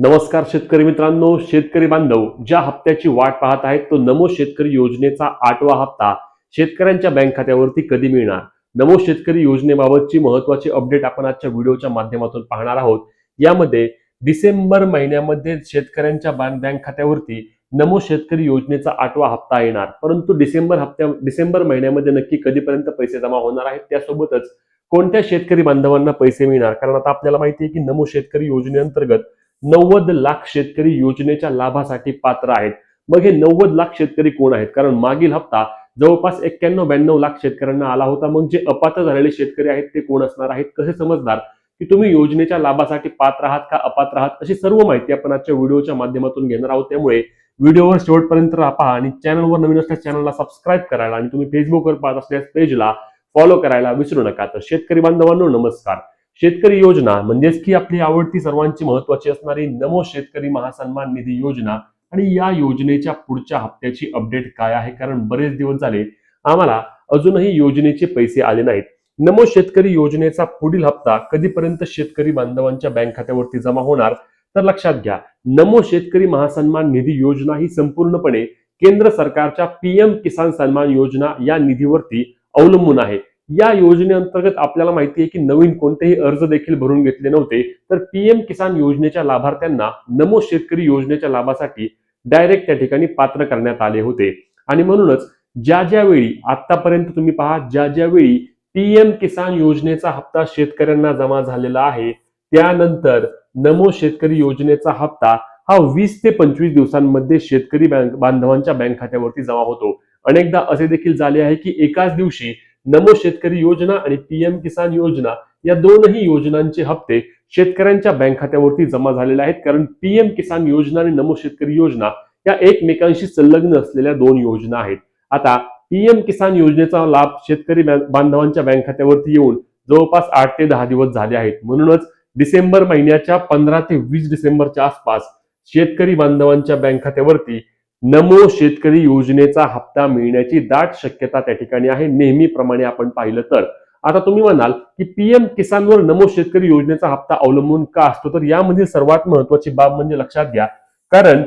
नमस्कार शेतकरी मित्रांनो, शेतकरी बांधव ज्या हप्त्याची वाट पाहत आहेत तो नमो शेतकरी योजनेचा 8वा हप्ता शेतकऱ्यांच्या बँक खात्यावरती कधी मिळणार? नमो शेतकरी योजनेबाबतची महत्त्वाची अपडेट आपण आजच्या व्हिडिओच्या माध्यमातून पाहणार आहोत. यामध्ये डिसेंबर महिन्यामध्ये शेतकऱ्यांच्या बँक खात्यावरती नमो शेतकरी योजनेचा 8वा हप्ता येणार. परंतु डिसेंबर महिन्यामध्ये नक्की कधीपर्यंत पैसे जमा होणार आहेत, त्यासोबतच कोणत्या शेतकरी बांधवांना पैसे मिळणार? कारण आता आपल्याला माहिती आहे की नमो शेतकरी योजनेअंतर्गत 90 लाख शेतकरी योजनेच्या लाभासाठी पात्र आहेत. मग हे 90 लाख शेतकरी कोण आहेत? कारण मागील हप्ता जवळपास 91-92 लाख शेतकऱ्यांना आला होता. मग जे अपात्र झालेले शेतकरी आहेत ते कोण असणार आहेत? कसे समजणार की तुम्ही योजनेच्या लाभासाठी पात्र आहात का अपात्र आहात? अशी सर्व माहिती आपण आजच्या व्हिडिओच्या माध्यमातून घेणार आहोत. त्यामुळे व्हिडिओवर शेवटपर्यंत पहा आणि चॅनलवर नवीन असल्यास चॅनलला सबस्क्राईब करायला आणि तुम्ही फेसबुकवर पाहत असल्यास पेजला फॉलो करायला विसरू नका. तर शेतकरी बांधवांनो नमस्कार. शेतकरी योजना म्हणजेच की आपली आवडती सर्वांची महत्त्वाची असणारी नमो शेतकरी महासन्मान निधी योजना आणि या योजनेच्या पुढच्या हप्त्याची अपडेट काय आहे? कारण बरेच दिवस झाले आम्हाला अजूनही योजनेचे पैसे आले नाहीत. नमो शेतकरी योजनेचा पुढील हप्ता कधीपर्यंत शेतकरी बांधवांच्या बँक खात्यावरती जमा होणार? तर लक्षात घ्या, नमो शेतकरी महासन्मान निधी योजना ही संपूर्णपणे केंद्र सरकारच्या पीएम किसान सन्मान योजना या निधीवरती अवलंबून आहे. या योजनेअंतर्गत आपल्याला माहिती आहे की नवीन कोणतेही अर्ज देखील भरून घेतले नव्हते. तर पीएम किसान योजनेच्या लाभार्थ्यांना नमो शेतकरी योजनेच्या लाभासाठी डायरेक्ट त्या ठिकाणी पात्र करण्यात आले होते. आणि म्हणूनच ज्या वेळी आतापर्यंत तुम्ही पहा, ज्या वेळी पीएम किसान योजनेचा हप्ता शेतकऱ्यांना जमा झालेला आहे, त्यानंतर नमो शेतकरी योजनेचा हप्ता हा 20 ते 25 दिवसांमध्ये शेतकरी बांधवांच्या बँक खात्यावरती जमा होतो. अनेकदा असे देखील झाले आहे की एकाच दिवशी नमो शेतकरी योजना आणि पीएम किसान योजना या दोनही योजनांचे हप्ते शेतकऱ्यांच्या बँक खात्यावरती जमा झालेले आहेत. कारण पीएम किसान योजना आणि नमो शेतकरी योजना या एकमेकांशी संलग्न असलेल्या दोन योजना आहेत. आता पीएम किसान योजनेचा लाभ शेतकरी बांधवांच्या बँक खात्यावरती येऊन जवळपास 8 ते 10 दिवस झाले आहेत. म्हणूनच डिसेंबर महिन्याच्या 15 ते 20 डिसेंबरच्या आसपास शेतकरी बांधवांच्या बँक खात्यावरती नमो शेतकरी योजनेचा हप्ता मिळण्याची दाट शक्यता त्या ठिकाणी आहे. नेहमीप्रमाणे आपण पाहिलं तर आता तुम्ही म्हणाल की पीएम किसानवर नमो शेतकरी योजनेचा हप्ता अवलंबून का असतो? तर यामध्ये सर्वात महत्वाची बाब म्हणजे लक्षात घ्या, कारण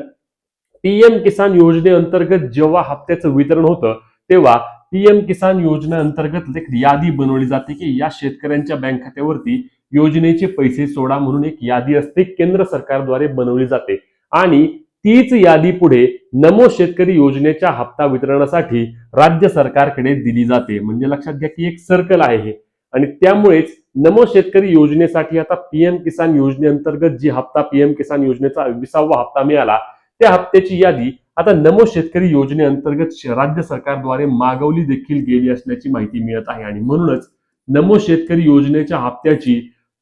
पीएम किसान योजनेअंतर्गत जेव्हा हप्त्याचं वितरण होतं तेव्हा पीएम किसान योजनेअंतर्गत एक यादी बनवली जाते की या शेतकऱ्यांच्या बँक खात्यावरती योजनेचे पैसे सोडा म्हणून एक यादी असते, केंद्र सरकारद्वारे बनवली जाते. आणि तीच यादी पुढे नमो शेतकरी योजनेच्या हप्ता वितरणासाठी राज्य सरकारकडे दिली जाते. म्हणजे लक्षात घ्या की एक सर्कल आहे हे. आणि त्यामुळेच नमो शेतकरी योजनेसाठी आता पीएम किसान योजनेअंतर्गत जी हप्ता पीएम किसान योजनेचा 20वा हप्ता मिळाला त्या हप्त्याची यादी आता नमो शेतकरी योजनेअंतर्गत राज्य सरकारद्वारे मागवली देखील गेली असल्याची माहिती मिळत आहे. आणि म्हणूनच नमो शेतकरी योजनेच्या हप्त्याची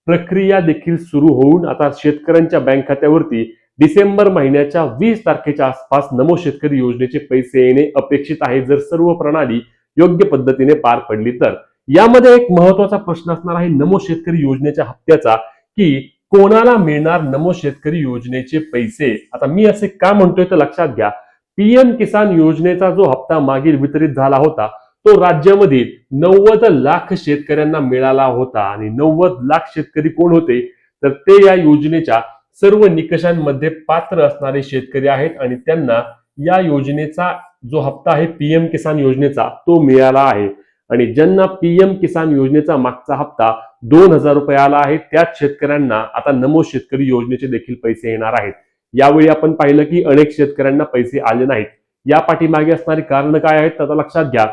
प्रक्रिया देखील सुरू होऊन आता शेतकऱ्यांच्या बँक खात्यावरती डिसेंबर महिन्याच्या 20 तारखेच्या आसपास नमो शेतकरी योजनेचे पैसे येणे अपेक्षित आहे, जर सर्व प्रणाली योग्य पद्धतीने पार पडली तर. यामध्ये एक महत्वाचा प्रश्न असणार आहे नमो शेतकरी योजनेच्या हप्त्याचा, की कोणाला मिळणार नमो शेतकरी योजनेचे पैसे? आता मी असे का म्हणतोय तर लक्षात घ्या, पीएम किसान योजनेचा जो हप्ता मागील वितरित झाला होता तो राज्यामधील 90 लाख शेतकऱ्यांना मिळाला होता. आणि 90 लाख शेतकरी कोण होते? तर ते या योजनेच्या सर्व निकषांमध्ये पात्र असणारे शेतकरी आहेत आणि त्यांना या योजनेचा जो हप्ता आहे पीएम किसान योजनेचा तो मिळाला आहे. आणि ज्यांना पीएम किसान योजनेचा मागचा हप्ता 2000 रुपये आला आहे त्याच शेतकऱ्यांना आता नमो शेतकरी योजनेचे देखील पैसे येणार आहेत. यावेळी आपण पाहिलं की अनेक शेतकऱ्यांना पैसे आले नाहीत. या पाठीमागे असणारी कारण काय आहेत? आता लक्षात घ्या,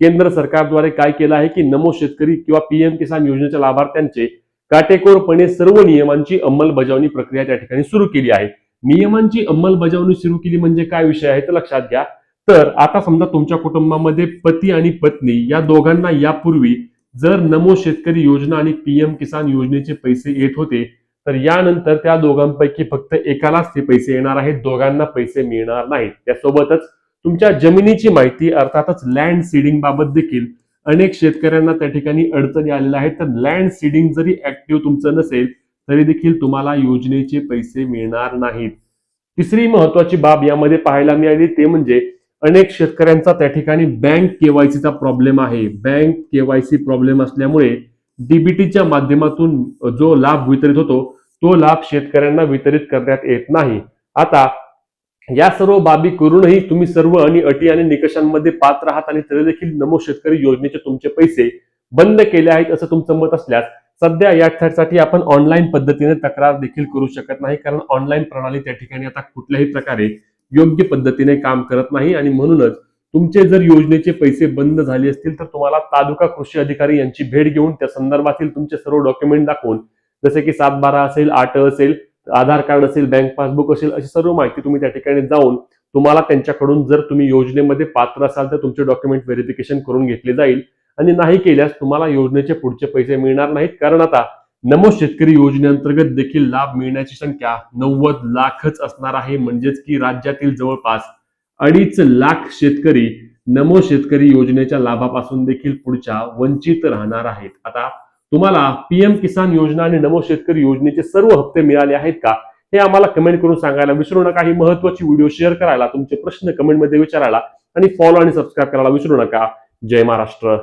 केंद्र सरकारद्वारे काय केलं आहे की नमो शेतकरी किंवा पीएम किसान योजनेच्या लाभार्थ्यांचे काटेकोरपणे सर्व नियमांची अंमलबजावणी प्रक्रिया त्या ठिकाणी सुरू केली आहे. नियमांची अंमलबजावणी सुरू केली म्हणजे काय विषय आहे तर लक्षात घ्या, तर आता समजा तुमच्या कुटुंबामध्ये पती आणि पत्नी या दोघांना यापूर्वी जर नमो शेतकरी योजना आणि पीएम किसान योजनेचे पैसे येत होते तर यानंतर त्या दोघांपैकी फक्त एकालाच ते पैसे येणार आहेत, दोघांना पैसे मिळणार नाहीत. त्यासोबतच तुमच्या जमिनीची माहिती अर्थातच लँड सीडिंग बाबत देखील अनेक शेतकऱ्यांना त्या ठिकाणी अडचणी आलेल्या आहेत. तर लँड सीडिंग जरी ऍक्टिव्ह तुमचं नसेल तरी देखील तुम्हाला योजनेचे पैसे मिळणार नाहीत. तिसरी महत्वाची बाब यामध्ये पाहायला मिळाली ते म्हणजे अनेक शेतकऱ्यांचा त्या ठिकाणी बँक केवायसीचा प्रॉब्लेम आहे. बँक केवायसी प्रॉब्लेम असल्यामुळे डीबीटीच्या माध्यमातून जो लाभ वितरित होतो तो लाभ शेतकऱ्यांना वितरित करण्यात येत नाही. आता या सर्व बाबी करूनही तुम्ही सर्व अटी आणि निकषांमध्ये पात्र आहात आणि तरी देखील नमो शेतकरी योजनेचे तुमचे पैसे बंद केले आहेत असं तुमचं मत असल्यास सध्या यासाठी आपण ऑनलाईन पद्धतीने तक्रार देखील करू शकत नाही, कारण ऑनलाईन प्रणाली त्या ठिकाणी आता कुठल्याही प्रकारे योग्य पद्धतीने काम करत नाही. आणि म्हणूनच तुमचे जर योजनेचे पैसे बंद झाले असतील तर तुम्हाला तालुका कृषी अधिकारी यांची भेट घेऊन त्या संदर्भातील तुमचे सर्व डॉक्युमेंट दाखवून, जसे की 7/12 असेल, 8 असेल, आधार कार्ड असेल, बँक पासबुक असेल, अशी सर्व माहिती तुम्ही त्या ठिकाणी जाऊन तुम्हाला त्यांच्याकडून जर तुम्ही योजनेमध्ये पात्र असाल तर तुमचे डॉक्युमेंट व्हेरिफिकेशन करून घेतले जाईल. आणि नाही केल्यास तुम्हाला योजनेचे पुढचे पैसे मिळणार नाहीत, कारण आता नमो शेतकरी योजनेअंतर्गत देखील लाभ मिळण्याची संख्या 90 लाखच असणार आहे. म्हणजेच की राज्यातील जवळपास 2.5 लाख शेतकरी नमो शेतकरी योजनेच्या लाभापासून देखील पुढच्या वंचित राहणार आहेत. आता तुम्हाला पीएम किसान योजना आणि नमो शेतकरी योजनेचे सर्व हप्ते मिळाले आहेत का, हे आम्हाला कमेंट करून सांगायला विसरू नका. ही महत्वाची व्हिडिओ शेअर करायला, तुमचे प्रश्न कमेंटमध्ये विचारायला आणि फॉलो आणि सबस्क्राईब करायला विसरू नका. जय महाराष्ट्र.